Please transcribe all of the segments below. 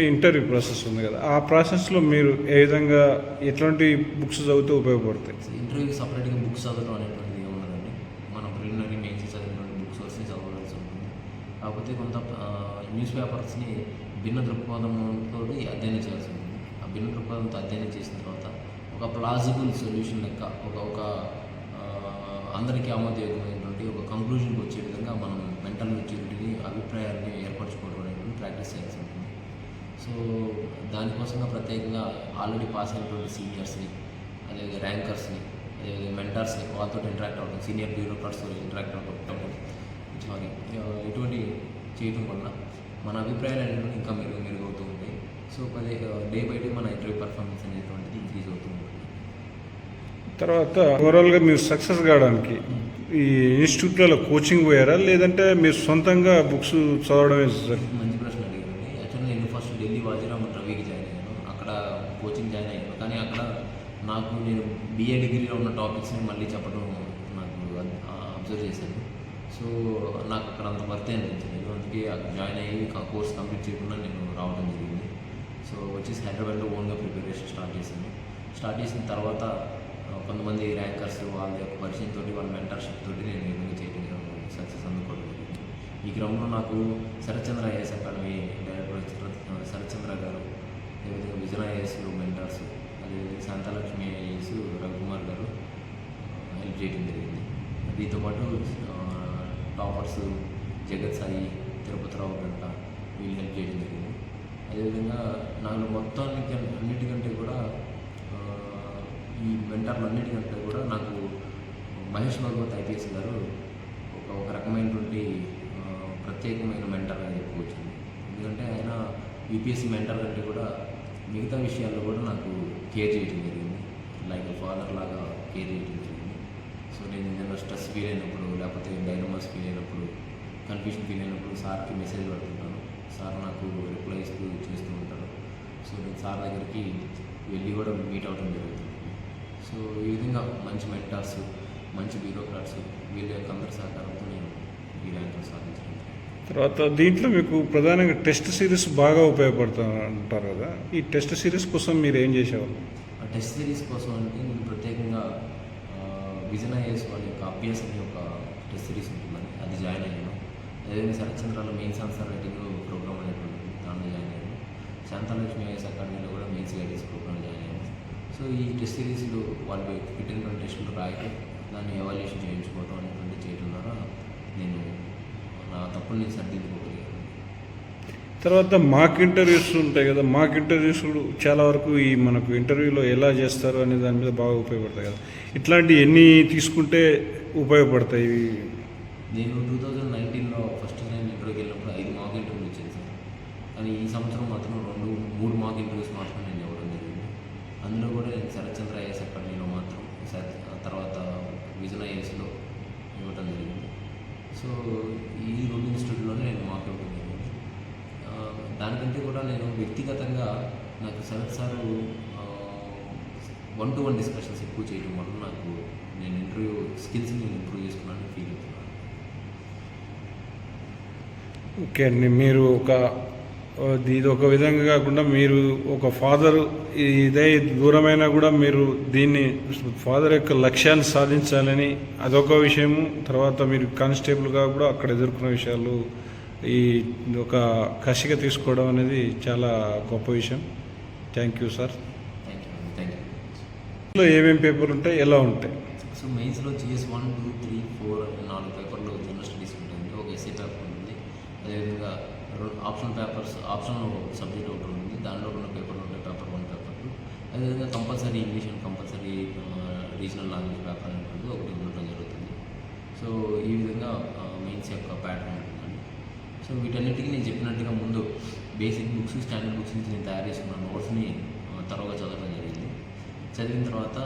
Interview process ఉంది కదా, ఆ ప్రాసెస్లో మీరు ఏ విధంగా ఎట్లాంటి బుక్స్ చదివితే ఉపయోగపడతాయి? ఇంటర్వ్యూకి సపరేట్గా బుక్స్ చదవడం అనేటువంటిది ఉండదండి. మనం ప్రిలిమినరీ మెయిన్స్ చదివినటువంటి బుక్స్ వచ్చి చదవాల్సి ఉంటుంది. కాకపోతే కొంత న్యూస్ పేపర్స్ని భిన్న దృక్పథంతో అధ్యయనం చేయాల్సి ఉంటుంది. ఆ భిన్న దృక్పథంతో అధ్యయనం చేసిన తర్వాత ఒక ప్లాజిబుల్ సొల్యూషన్ లెక్క ఒక అందరికీ ఆమోదయోగ్యమైనటువంటి ఒక కంక్లూజన్కి వచ్చే విధంగా మనం మెంటల్ మెచ్యూరిటీని, అభిప్రాయాన్ని ఏర్పరచుకోవడం అనేటువంటి ప్రాక్టీస్ చేయాల్సి ఉంటుంది. సో దానికోసంగా ప్రత్యేకంగా ఆల్రెడీ పాస్ అయినటువంటి సీనియర్స్ని, అదేవిధంగా ర్యాంకర్స్ని, అదేవిధంగా మెంటర్స్ని, వాళ్ళతో ఇంటరాక్ట్ అవ్వడం, సీనియర్ బ్యూరోక్రాట్స్తో ఇంటరాక్ట్ అవ్వడం, ఇటువంటి చేయడం వల్ల మన అభిప్రాయాలు అనేటువంటి ఇంకా మెరుగవుతూ ఉంటాయి. సో డే బై డే మన ఇంటర్వ్యూ పర్ఫార్మెన్స్ అనేటువంటిది ఇంక్రీజ్ అవుతూ ఉంటుంది. తర్వాత ఓవరాల్గా మీరు సక్సెస్ కావడానికి ఈ ఇన్స్టిట్యూట్లలో కోచింగ్ పోయారా, లేదంటే మీరు సొంతంగా బుక్స్ చదవడమే? మంచి ప్రశ్న అడిగారండి. యాక్చువల్లీ నేను ఫస్ట్ ఢిల్లీ వాజీరామ్ రవికి జాయిన్ అయ్యాను. అక్కడ కోచింగ్ జాయిన్ అయ్యాను. కానీ అక్కడ నేను బిఏ డిగ్రీలో ఉన్న టాపిక్స్ని మళ్ళీ చెప్పడం నాకు అబ్జర్వ్ చేశాను. సో నాకు అక్కడ అంత వర్త్ అనిపించలేదు. అందుకే అక్కడ జాయిన్ అయ్యి కోర్స్ కంప్లీట్ చేయకుండా నేను రావడం జరిగింది. సో వచ్చేసి హైదరాబాద్లో ఓన్గా ప్రిపరేషన్ స్టార్ట్ చేసిన తర్వాత కొంతమంది ర్యాంకర్స్ వాళ్ళ యొక్క పరిచయంతో, వాళ్ళ మెంటర్షిప్ తోటి నేను ఏమైనా చేయడం సక్సెస్ అందుకోవడం జరిగింది. ఈ క్రమంలో నాకు Sharatchandra IAS academy director Sharatchandra గారు, అదేవిధంగా విజయ్ ఐఏఎస్ మెంటర్స్, అదేవిధంగా శాంతాలక్ష్మి ఐఏఎస్ రవికుమార్ గారు హెల్ప్ చేయడం జరిగింది. దీంతో పాటు టాపర్స్ జగత్ సాయి, తిరుపతిరావు గంట వీళ్ళు హెల్ప్ చేయడం జరిగింది. అదేవిధంగా నాకు అన్నిటికంటే కూడా ఈ మెంటర్లు అన్నిటికంటే కూడా నాకు మహేష్ భగవత్ ఐపీఎస్ గారు ఒక రకమైనటువంటి ప్రత్యేకమైన మెంటర్గా చెప్పుకోవచ్చు. ఎందుకంటే ఆయన యూపీఎస్సీ మెంటర్ కంటే కూడా మిగతా విషయాల్లో కూడా నాకు కేర్ చేయడం జరిగింది. లైక్ ఫాదర్ లాగా కేర్ చేయడం జరిగింది. సో నేను ఏదైనా స్ట్రెస్ ఫీల్ అయినప్పుడు, లేకపోతే డైనమస్ ఫీల్ అయినప్పుడు, కన్ఫ్యూషన్ ఫీల్ అయినప్పుడు సార్కి మెసేజ్ పెడుతుంటాను. సార్ నాకు రిప్లై చేస్తూ ఉంటారు. సో నేను సార్ దగ్గరికి వెళ్ళి కూడా మీట్ అవ్వడం జరుగుతుంది. సో ఈ విధంగా మంచి మెంటర్స్, మంచి బ్యూరోక్రాట్స్ వీళ్ళ యొక్క అందరి సహకారంతో నేను ఈ ర్యాంకులు సాధించాను. తర్వాత దీంట్లో మీకు ప్రధానంగా టెస్ట్ సిరీస్ బాగా ఉపయోగపడుతుంది అంటారు కదా, ఈ టెస్ట్ సిరీస్ కోసం మీరు ఏం చేసేవాళ్ళు? ఆ టెస్ట్ సిరీస్ కోసం అంటే నేను ప్రత్యేకంగా విజన్ ఐఏఎస్ వాళ్ళ యొక్క అభ్యాస్ అనే ఒక టెస్ట్ సిరీస్ ఉంటుందని అది జాయిన్ అయ్యాను. అదేవిధంగా శరత్చంద్రలో మెయిన్స్ ఆన్సర్ రైటింగ్ ప్రోగ్రామ్ అనేటువంటి దాంట్లో జాయిన్ అయ్యాను. శాంతాలక్ష్మి ఐఏఎస్ అకాడమీలో కూడా మెయిన్స్ గైడెన్స్ ప్రోగ్రామ్ జాయిన్ అయ్యాను. సో ఈ టెస్ట్ సిరీస్లో వాళ్ళు పెట్టినటువంటి టెస్టులు రాయటం, దాన్ని ఎవాల్యుయేషన్ చేయించుకోవడం అనేటువంటి చేయడం ద్వారా నేను నా తప్పులు నేను సరిదిద్దుకోగలిగాను. తర్వాత మాక్ ఇంటర్వ్యూస్ ఉంటాయి కదా, మాక్ ఇంటర్వ్యూస్ చాలా వరకు ఈ మనకు ఇంటర్వ్యూలో ఎలా చేస్తారు అనే దాని మీద బాగా ఉపయోగపడతాయి కదా, ఇట్లాంటివి ఎన్ని తీసుకుంటే ఉపయోగపడతాయి? నేను 2019లో ఫస్ట్ టైం ఇంటర్వ్యూకి వెళ్ళినప్పుడు 5 మాక్ ఇంటర్వ్యూలు ఇచ్చాను సార్. కానీ ఈ సంవత్సరం మాత్రం 3 మాక్ ఇంటర్వ్యూస్ మాత్రం నేను ఇవ్వడం జరిగింది. అందులో కూడా నేను శరత్చంద్ర ఐఏఎస్ అకాడమీలో మాత్రం, తర్వాత విజన్ ఐఏఎస్లో ఇవ్వడం జరిగింది. సో ఈ 2 ఇన్స్టిట్యూట్లోనే నేను మాకు ఇవ్వడం జరిగింది. దానికంటే కూడా నేను వ్యక్తిగతంగా నాకు శరత్ సారు 1-to-1 డిస్కషన్స్ ఎక్కువ చేయడం వల్ల నాకు నేను ఇంటర్వ్యూ స్కిల్స్ని నేను ఇంప్రూవ్ చేసుకున్నాను ఫీల్ అవుతున్నాను. ఓకే అండి, మీరు ఇది ఒక విధంగా కాకుండా మీరు ఒక ఫాదర్ ఇదే దూరమైనా కూడా మీరు దీన్ని ఫాదర్ యొక్క లక్ష్యాన్ని సాధించాలని అదొక విషయము. తర్వాత మీరు కానిస్టేబుల్గా కూడా అక్కడ ఎదుర్కొన్న విషయాలు ఈ ఒక కసిగా తీసుకోవడం అనేది చాలా గొప్ప విషయం. Thank you sir. Thank you. ఏమేమి పేపర్లు ఉంటాయి, ఎలా ఉంటాయి? సో మెయిన్స్లో GS 1, 2, 3, 4 అనే 4 పేపర్లు జనరల్ స్టడీస్ ఉంటుంది. ఒక ఎస్ఏ పేపర్ ఉంటుంది. అదేవిధంగా ఆప్షనల్ సబ్జెక్ట్ ఒకటి ఉంటుంది. దానిలో 2 పేపర్లు ఉంటాయి, పేపర్ 1, పేపర్ 2. అదేవిధంగా compulsory English and compulsory regional language paper అనేటువంటి ఒకటి ఉండటం జరుగుతుంది. సో ఈ విధంగా మెయిన్స్ యొక్క ప్యాటర్న్ ఉంటుందండి. సో వీటన్నిటికీ నేను చెప్పినట్టుగా ముందు బేసిక్ బుక్స్, స్టాండర్డ్ బుక్స్ నుంచి నేను తయారు చేసుకున్న నోట్స్ని తరోగా చదవడం జరిగింది. చదివిన తర్వాత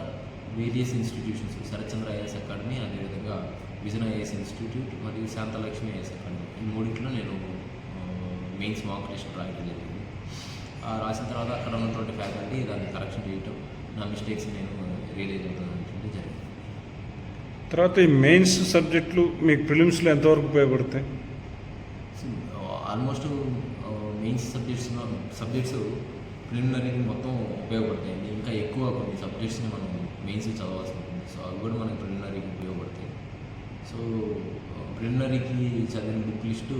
various institutions, Sharatchandra IAS academy, అదేవిధంగా విజన్ ఐఏఎస్ ఇన్స్టిట్యూట్ మరియు శాంతలక్ష్మి ఐఏఎస్ అకాడమీ, ఈ 3 నేను మెయిన్స్ మాక్ టెస్ట్ రాయడం జరిగింది. రాసిన తర్వాత అక్కడ ఉన్నటువంటి ఫ్యాకల్టీ దాన్ని కరెక్షన్ చేయటం, నా మిస్టేక్స్ నేను రియలైజ్ అవుతాను జరిగింది. తర్వాత ఈ మెయిన్స్ సబ్జెక్టులు మీకు ప్రిలిమ్స్లో ఎంతవరకు ఉపయోగపడతాయి? ఆల్మోస్ట్ మెయిన్స్ సబ్జెక్ట్స్ ప్రిలిమినరీకి మొత్తం ఉపయోగపడతాయండి. ఇంకా ఎక్కువ కొన్ని సబ్జెక్ట్స్ని మనం మెయిన్స్ చదవాల్సి ఉంటుంది. సో అవి కూడా మనకి ప్రిలిమినరీకి ఉపయోగపడతాయి. సో ప్రిలిమినరీకి చదివిన book list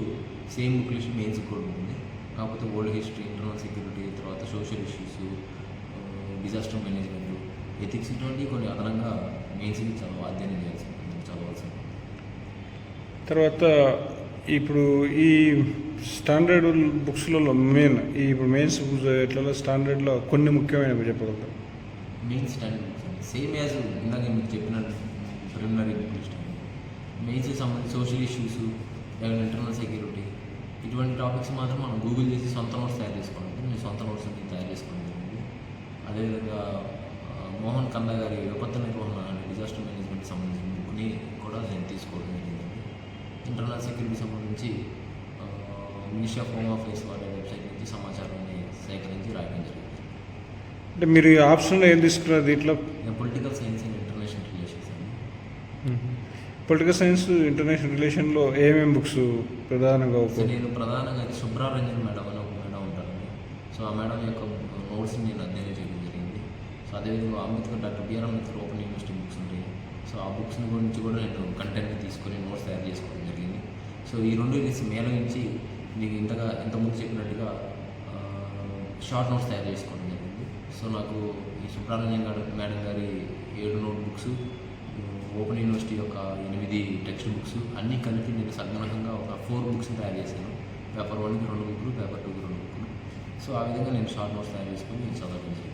same book list మెయిన్స్కి కూడా ఉంటుంది. కాకపోతే వరల్డ్ హిస్టరీ, ఇంటర్నల్ సెక్యూరిటీ, తర్వాత social issues, disaster management, ethics ఇటువంటి కొన్ని అదనంగా మెయిన్స్కి అధ్యయనం చదవాల్సి ఉంటుంది. తర్వాత ఇప్పుడు ఈ స్టాండర్డ్ బుక్స్లలో మెయిన్ ఇప్పుడు మెయిన్స్ బుక్స్ ఎట్లా స్టాండర్డ్లో కొన్ని ముఖ్యమైనవి చెప్పగలుగుతారు. మెయిన్ స్టాండర్డ్ బుక్స్ అండి సేమ్ యాజ్ ఇందాక మీకు చెప్పినట్టు ప్రిలిమినరీ బుక్ లిస్ట్ అండి. మెయిన్స్కి సంబంధించి సోషల్ ఇష్యూస్, ఇంటర్నల్ సెక్యూరిటీ ఇటువంటి టాపిక్స్ మాత్రం మనం గూగుల్ చేసి సొంత నోట్స్ తయారు చేసుకోవాలి. నేను సొంత నోట్స్ అన్ని తయారు చేసుకోవడం జరిగింది. అదేవిధంగా మోహన్ కందా గారి విపత్తు నిర్వహణ అనే డిజాస్టర్ మేనేజ్మెంట్కి సంబంధించిన బుక్ని కూడా నేను తీసుకోవడం జరిగిందండి. ఇంటర్నల్ సెక్యూరిటీకి సంబంధించి మినిస్ట్రీ ఆఫ్ హోమ్ అఫేర్స్ వారి వెబ్సైట్ నుంచి సమాచారాన్ని సేకరించి రాయడం జరిగింది. అంటే మీరు ఈ ఆప్షన్లో ఏం తీసుకున్నారు దీంట్లో? Political science and international relations అండి. పొలిటికల్ సైన్స్ ఇంటర్నేషనల్ రిలేషన్లో ఏమేమి బుక్స్ ప్రధానంగా సో నేను ప్రధానంగా సుబ్రారంజన్ మేడం అని ఒక మేడం ఉంటారండి. సో ఆ మేడం యొక్క నోట్స్ని నేను అధ్యయనం చేయడం జరిగింది. సో అదేవిధంగా Ambedkar, doctor BR Ambedkar open university books ఉంటాయి. సో ఆ బుక్స్ గురించి కూడా నేను కంటెంట్ని తీసుకొని నోట్స్ తయారు చేసుకోవడం జరిగింది. సో ఈ రెండు మేళవించి మీకు ఇంతకుముందు చెప్పినట్టుగా షార్ట్ నోట్స్ తయారు చేసుకోవడం జరిగింది. సో నాకు ఈ సుబ్రహ్మణ్యం మేడం గారి 7 నోట్ బుక్స్, ఓపెన్ యూనివర్సిటీ యొక్క 8 టెక్స్ట్ బుక్స్ అన్నీ కలిపి నేను సంగ్రహంగా ఒక 4 బుక్స్ తయారు చేశాను. పేపర్ 1కి 2 బుక్లు, పేపర్ 2కి 2 బుక్లు. సో ఆ విధంగా నేను షార్ట్ నోట్స్ తయారు చేసుకొని చదవడం జరిగింది.